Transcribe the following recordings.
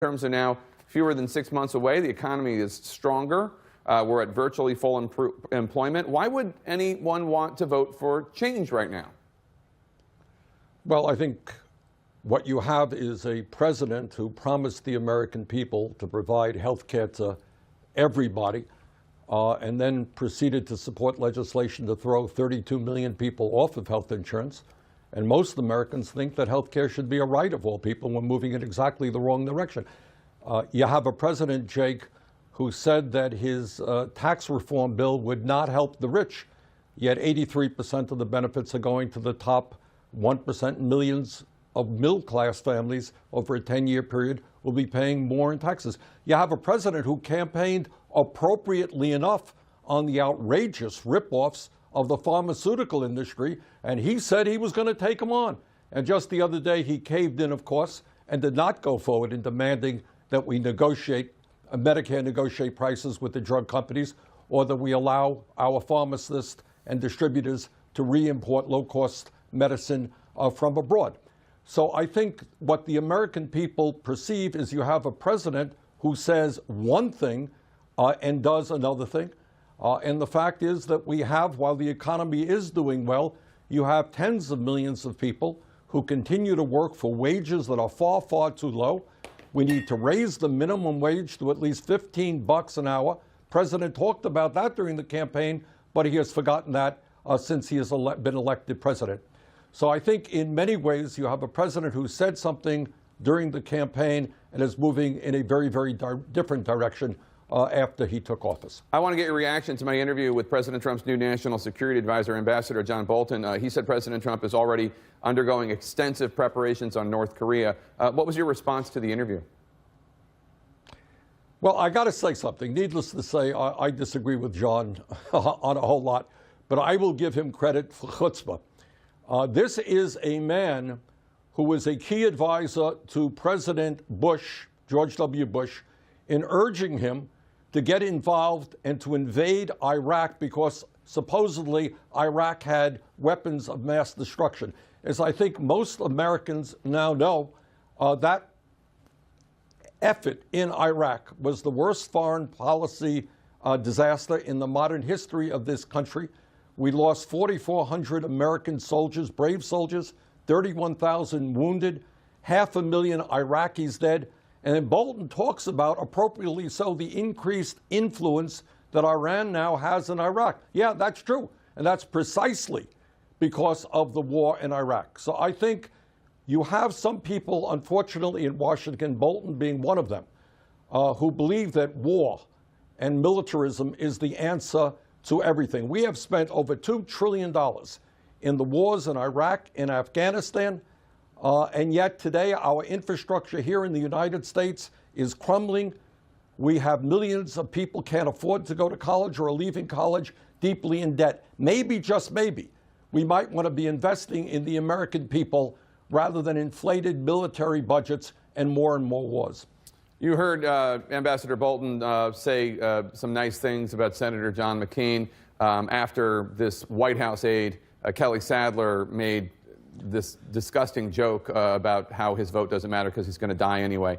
Terms are now fewer than 6 months away. The economy is stronger. We're at virtually full employment. Why would anyone want to vote for change right now? Well, I think what you have is a president who promised the American people to provide health care to everybody, and then proceeded to support legislation to throw 32 million people off of health insurance. And most Americans think that health care should be a right of all people. We're moving in exactly the wrong direction. You have a president, Jake, who said that his tax reform bill would not help the rich, yet 83% of the benefits are going to the top 1%. Millions of middle-class families over a 10-year period will be paying more in taxes. You have a president who campaigned appropriately enough on the outrageous rip-offs of the pharmaceutical industry, and he said he was going to take them on. And just the other day, he caved in, of course, and did not go forward in demanding that we negotiate, Medicare negotiate prices with the drug companies, or that we allow our pharmacists and distributors to re-import low-cost medicine from abroad. So I think what the American people perceive is you have a president who says one thing and does another thing. And the fact is that we have, while the economy is doing well, you have tens of millions of people who continue to work for wages that are far, far too low. We need to raise the minimum wage to at least $15 an hour. President talked about that during the campaign, but he has forgotten that since he has been elected president. So I think in many ways you have a president who said something during the campaign and is moving in a very, very different direction after he took office. I want to get your reaction to my interview with President Trump's new national security advisor, Ambassador John Bolton. He said President Trump is already undergoing extensive preparations on North Korea. What was your response to the interview? Well, I got to say something. Needless to say, I disagree with John on a whole lot, but I will give him credit for chutzpah. This is a man who was a key advisor to President Bush, George W. Bush, in urging him to get involved and to invade Iraq because supposedly Iraq had weapons of mass destruction. As I think most Americans now know, that effort in Iraq was the worst foreign policy disaster in the modern history of this country. We lost 4,400 American soldiers, brave soldiers, 31,000 wounded, 500,000 Iraqis dead. And then Bolton talks about, appropriately so, the increased influence that Iran now has in Iraq. Yeah, that's true. And that's precisely because of the war in Iraq. So I think you have some people, unfortunately, in Washington, Bolton being one of them, who believe that war and militarism is the answer to everything. We have spent over $2 trillion in the wars in Iraq and Afghanistan. And yet today, our infrastructure here in the United States is crumbling. We have millions of people can't afford to go to college or are leaving college deeply in debt. Maybe, just maybe, we might want to be investing in the American people rather than inflated military budgets and more wars. You heard Ambassador Bolton say some nice things about Senator John McCain after this White House aide, Kelly Sadler, made this disgusting joke about how his vote doesn't matter because he's going to die anyway.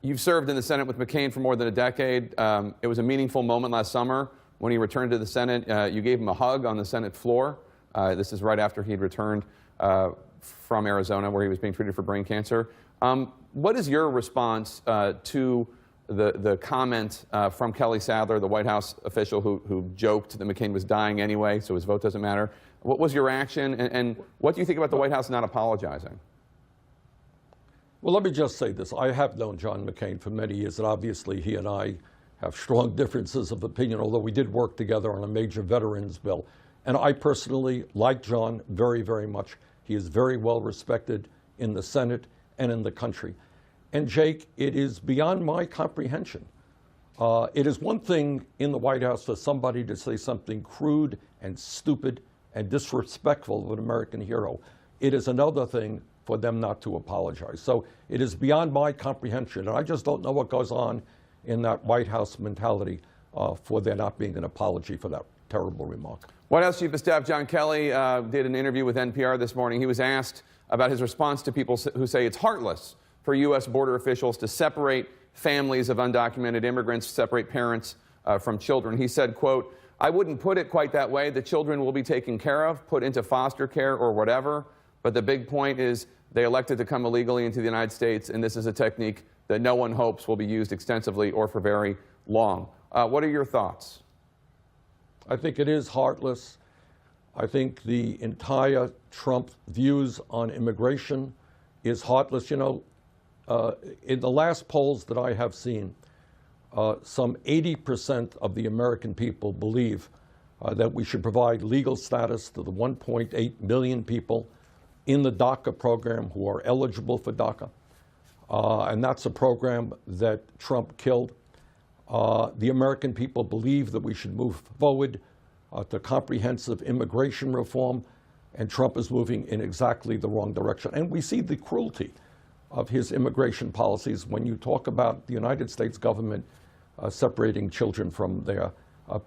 You've served in the Senate with McCain for more than a decade. It was a meaningful moment last summer when he returned to the Senate. You gave him a hug on the Senate floor. This is right after he'd returned from Arizona, where he was being treated for brain cancer. What is your response to the comment from Kelly Sadler, the White House official who joked that McCain was dying anyway, so his vote doesn't matter? What was your reaction, and what do you think about the White House not apologizing? Well, let me just say this. I have known John McCain for many years, and obviously he and I have strong differences of opinion, although we did work together on a major veterans bill. And I personally like John very, very much. He is very well respected in the Senate and in the country. And Jake, it is beyond my comprehension. It is one thing in the White House for somebody to say something crude and stupid and disrespectful of an American hero. It is another thing for them not to apologize. So it is beyond my comprehension. And I just don't know what goes on in that White House mentality for there not being an apology for that terrible remark. White House Chief of Staff John Kelly did an interview with NPR this morning. He was asked about his response to people who say it's heartless for U.S. border officials to separate families of undocumented immigrants, separate parents from children. He said, quote, "I wouldn't put it quite that way. The children will be taken care of, put into foster care or whatever. But the big point is they elected to come illegally into the United States, and this is a technique that no one hopes will be used extensively or for very long." What are your thoughts? I think it is heartless. I think the entire Trump views on immigration is heartless. You know, in the last polls that I have seen, some 80% of the American people believe that we should provide legal status to the 1.8 million people in the DACA program who are eligible for DACA. And that's a program that Trump killed. The American people believe that we should move forward to comprehensive immigration reform, and Trump is moving in exactly the wrong direction. And we see the cruelty of his immigration policies when you talk about the United States government separating children from their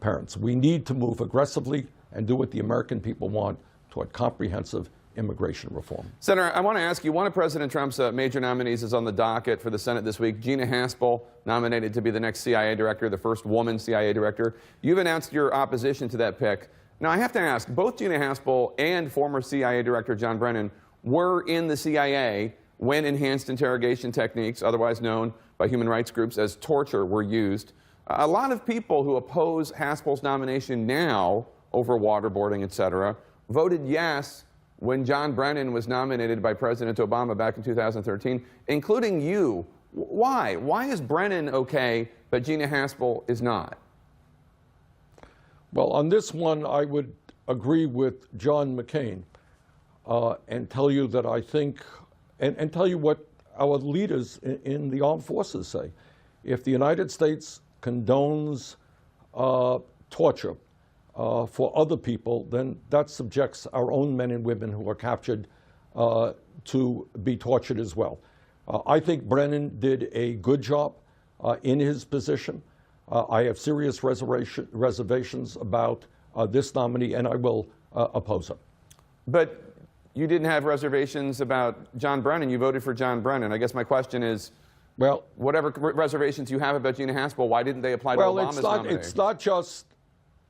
parents. We need to move aggressively and do what the American people want toward comprehensive immigration reform. Senator, I want to ask you, one of President Trump's major nominees is on the docket for the Senate this week, Gina Haspel, nominated to be the next CIA director, the first woman CIA director. You've announced your opposition to that pick. Now, I have to ask, both Gina Haspel and former CIA director John Brennan were in the CIA when enhanced interrogation techniques, otherwise known by human rights groups as torture, were used. A lot of people who oppose Haspel's nomination now over waterboarding, et cetera, voted yes when John Brennan was nominated by President Obama back in 2013, including you. Why? Why is Brennan okay, but Gina Haspel is not? Well, on this one, I would agree with John McCain and tell you that I think, and tell you what our leaders in the armed forces say. If the United States condones torture for other people, then that subjects our own men and women who are captured to be tortured as well. I think Brennan did a good job in his position. I have serious reservations about this nominee, and I will oppose him. But you didn't have reservations about John Brennan. You voted for John Brennan. I guess my question is, well, whatever reservations you have about Gina Haspel, why didn't they apply to Obama's nominee? It's not just,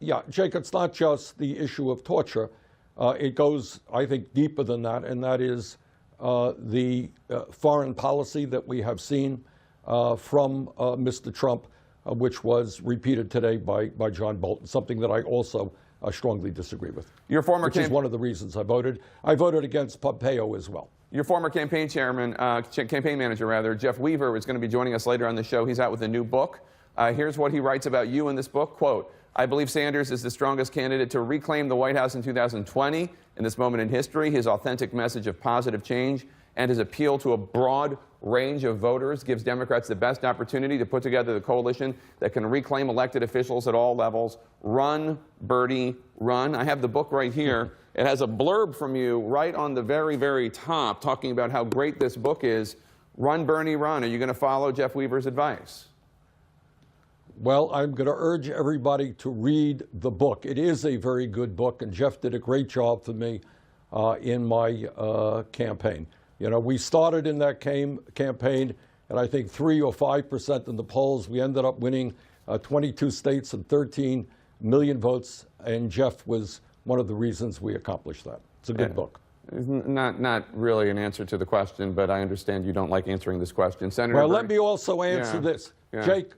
yeah, Jake, it's not just the issue of torture. It goes, I think, deeper than that, and that is the foreign policy that we have seen from Mr. Trump, which was repeated today by John Bolton, something that I also strongly disagree with. Your former which is one of the reasons I voted. I voted against Pompeo as well. Your former campaign manager rather, Jeff Weaver, is going to be joining us later on the show. He's out with a new book. Here's what he writes about you in this book. Quote, "I believe Sanders is the strongest candidate to reclaim the White House in 2020. In this moment in history, his authentic message of positive change and his appeal to a broad range of voters gives Democrats the best opportunity to put together the coalition that can reclaim elected officials at all levels. Run, Bertie, run." I have the book right here. It has a blurb from you right on the very, very top talking about how great this book is. Run, Bernie, run. Are you going to follow Jeff Weaver's advice? Well, I'm going to urge everybody to read the book. It is a very good book, and Jeff did a great job for me in my campaign. You know, we started in that campaign, and I think 3 or 5% in the polls. We ended up winning 22 states and 13 million votes, and Jeff was one of the reasons we accomplished that. It's a good book. Not really an answer to the question, but I understand you don't like answering this question. Senator Well, let me also answer this. Jake,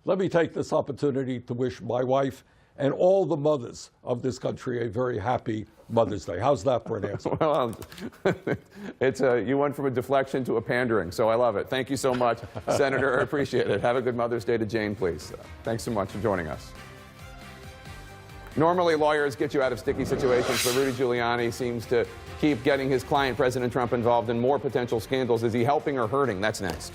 let me take this opportunity to wish my wife and all the mothers of this country a very happy Mother's Day. How's that for an answer? Well, you went from a deflection to a pandering, so I love it. Thank you so much, Senator. I appreciate it. Have a good Mother's Day to Jane, please. Thanks so much for joining us. Normally, lawyers get you out of sticky situations, but Rudy Giuliani seems to keep getting his client, President Trump, involved in more potential scandals. Is he helping or hurting? That's next.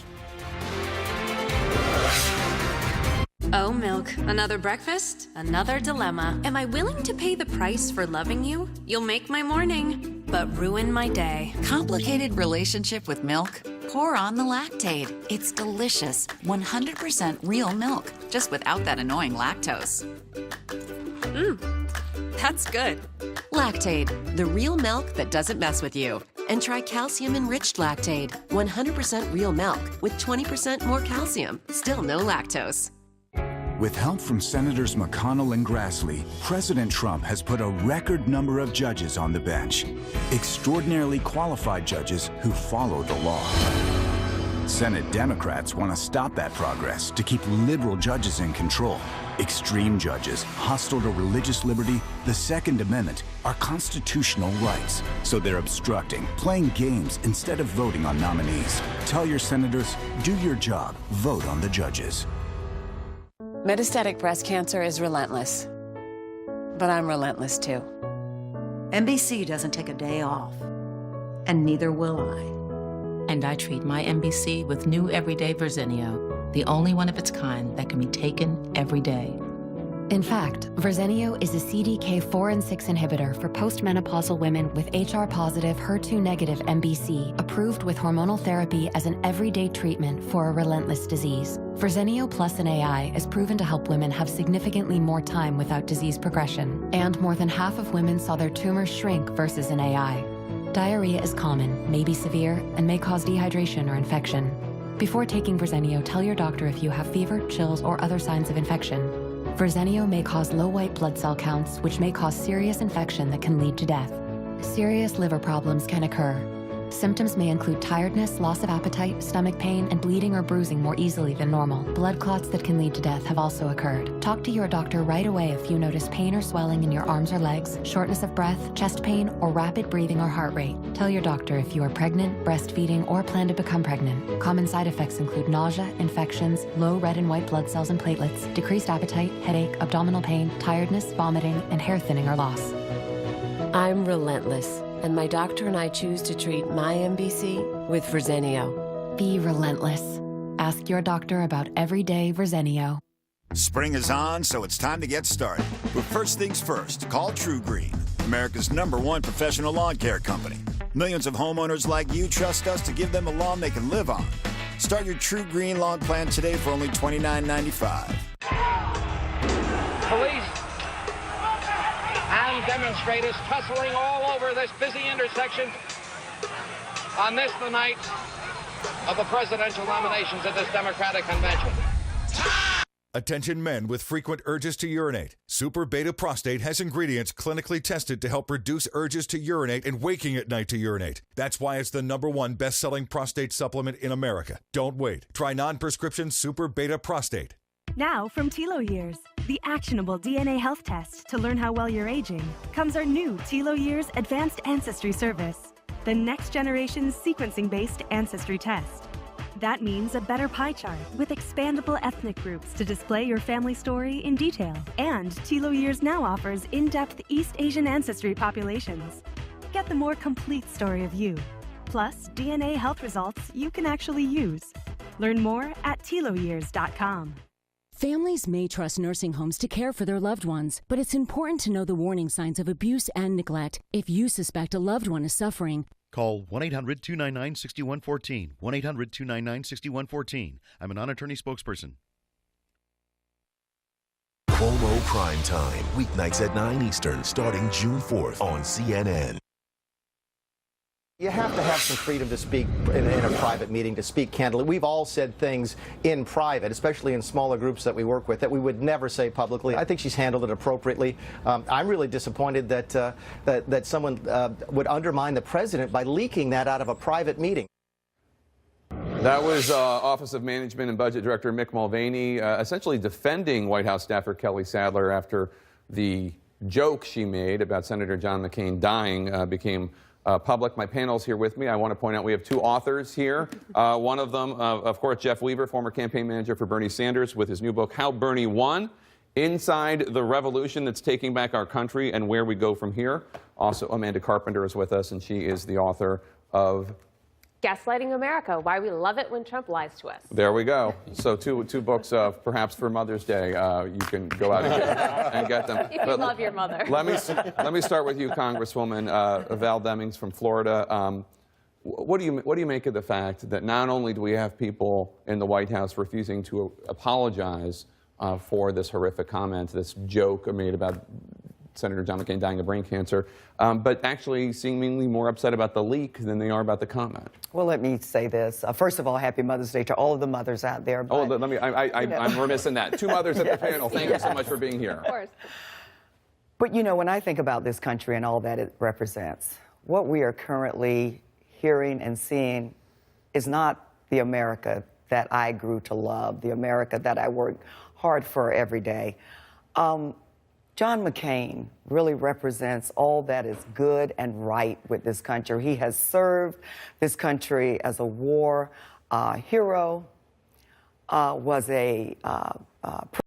Oh, Milk. Another breakfast? Another dilemma. Am I willing to pay the price for loving you? You'll make my morning, but ruin my day. Complicated relationship with milk? Pour on the Lactaid. It's delicious, 100% real milk, just without that annoying lactose. That's good. Lactaid, the real milk that doesn't mess with you. And try calcium-enriched Lactaid, 100% real milk with 20% more calcium. Still no lactose. With help from Senators McConnell and Grassley, President Trump has put a record number of judges on the bench. Extraordinarily qualified judges who follow the law. Senate Democrats want to stop that progress to keep liberal judges in control. Extreme judges, hostile to religious liberty, the Second Amendment, are constitutional rights. So they're obstructing, playing games instead of voting on nominees. Tell your senators, do your job, vote on the judges. Metastatic breast cancer is relentless, but I'm relentless too. NBC doesn't take a day off, and neither will I. And I treat my NBC with new everyday Verzenio, the only one of its kind that can be taken every day. In fact, Verzenio is a CDK4 and 6 inhibitor for postmenopausal women with HR-positive, HER2-negative MBC, approved with hormonal therapy as an everyday treatment for a relentless disease. Verzenio plus an AI is proven to help women have significantly more time without disease progression, and more than half of women saw their tumors shrink versus an AI. Diarrhea is common, may be severe, and may cause dehydration or infection. Before taking Verzenio, tell your doctor if you have fever, chills, or other signs of infection. Verzenio may cause low white blood cell counts, which may cause serious infection that can lead to death. Serious liver problems can occur. Symptoms may include tiredness, loss of appetite, stomach pain, and bleeding or bruising more easily than normal. Blood clots that can lead to death have also occurred. Talk to your doctor right away if you notice pain or swelling in your arms or legs, shortness of breath, chest pain, or rapid breathing or heart rate. Tell your doctor if you are pregnant, breastfeeding, or plan to become pregnant. Common side effects include nausea, infections, low red and white blood cells and platelets, decreased appetite, headache, abdominal pain, tiredness, vomiting, and hair thinning or loss. I'm relentless, and my doctor and I choose to treat my MBC with Verzenio. Be relentless. Ask your doctor about everyday Verzenio. Spring is on, so it's time to get started. But first things first, call True Green, America's #1 professional lawn care company. Millions of homeowners like you trust us to give them a lawn they can live on. Start your True Green lawn plan today for only $29.95. Police and demonstrators tussling all over this busy intersection on this, the night of the presidential nominations at this Democratic convention. Attention men with frequent urges to urinate. Super Beta Prostate has ingredients clinically tested to help reduce urges to urinate and waking at night to urinate. That's why it's the #1 best-selling prostate supplement in America. Don't wait. Try non-prescription Super Beta Prostate. Now from TeloYears, the actionable DNA health test to learn how well you're aging, comes our new TeloYears Advanced Ancestry Service, the next generation sequencing-based ancestry test. That means a better pie chart with expandable ethnic groups to display your family story in detail. And TeloYears now offers in-depth East Asian ancestry populations. Get the more complete story of you, plus DNA health results you can actually use. Learn more at GiftedLosers.com. Families may trust nursing homes to care for their loved ones, but it's important to know the warning signs of abuse and neglect. If you suspect a loved one is suffering, call 1-800-299-6114. 1-800-299-6114. I'm a non-attorney spokesperson. Cuomo Prime Time, weeknights at 9 Eastern, starting June 4th on CNN. You have to have some freedom to speak in a private meeting, to speak candidly. We've all said things in private, especially in smaller groups that we work with, that we would never say publicly. I think she's handled it appropriately. I'm really disappointed that that someone would undermine the president by leaking that out of a private meeting. That was Office of Management and Budget Director Mick Mulvaney essentially defending White House staffer Kelly Sadler after the joke she made about Senator John McCain dying became public. My panel's here with me. I want to point out we have two authors here. One of them, of course, Jeff Weaver, former campaign manager for Bernie Sanders, with his new book, How Bernie Won, Inside the Revolution That's Taking Back Our Country and Where We Go From Here. Also, Amanda Carpenter is with us, and she is the author of Gaslighting America, Why We Love It When Trump Lies to Us. There we go. So two books, perhaps for Mother's Day, you can go out and get them. If you love your mother. Let me start with you, Congresswoman Val Demings from Florida. What do you make of the fact that not only do we have people in the White House refusing to apologize for this horrific comment, this joke made about Senator John McCain dying of brain cancer, but actually seemingly more upset about the leak than they are about the comment. Well, let me say this. First of all, happy Mother's Day to all of the mothers out there. But, let me. I'm remiss in that. 2 mothers at the panel. Thank you so much for being here. Of course. But you know, when I think about this country and all that it represents, what we are currently hearing and seeing is not the America that I grew to love, the America that I work hard for every day. John McCain really represents all that is good and right with this country. He has served this country as a war hero, was a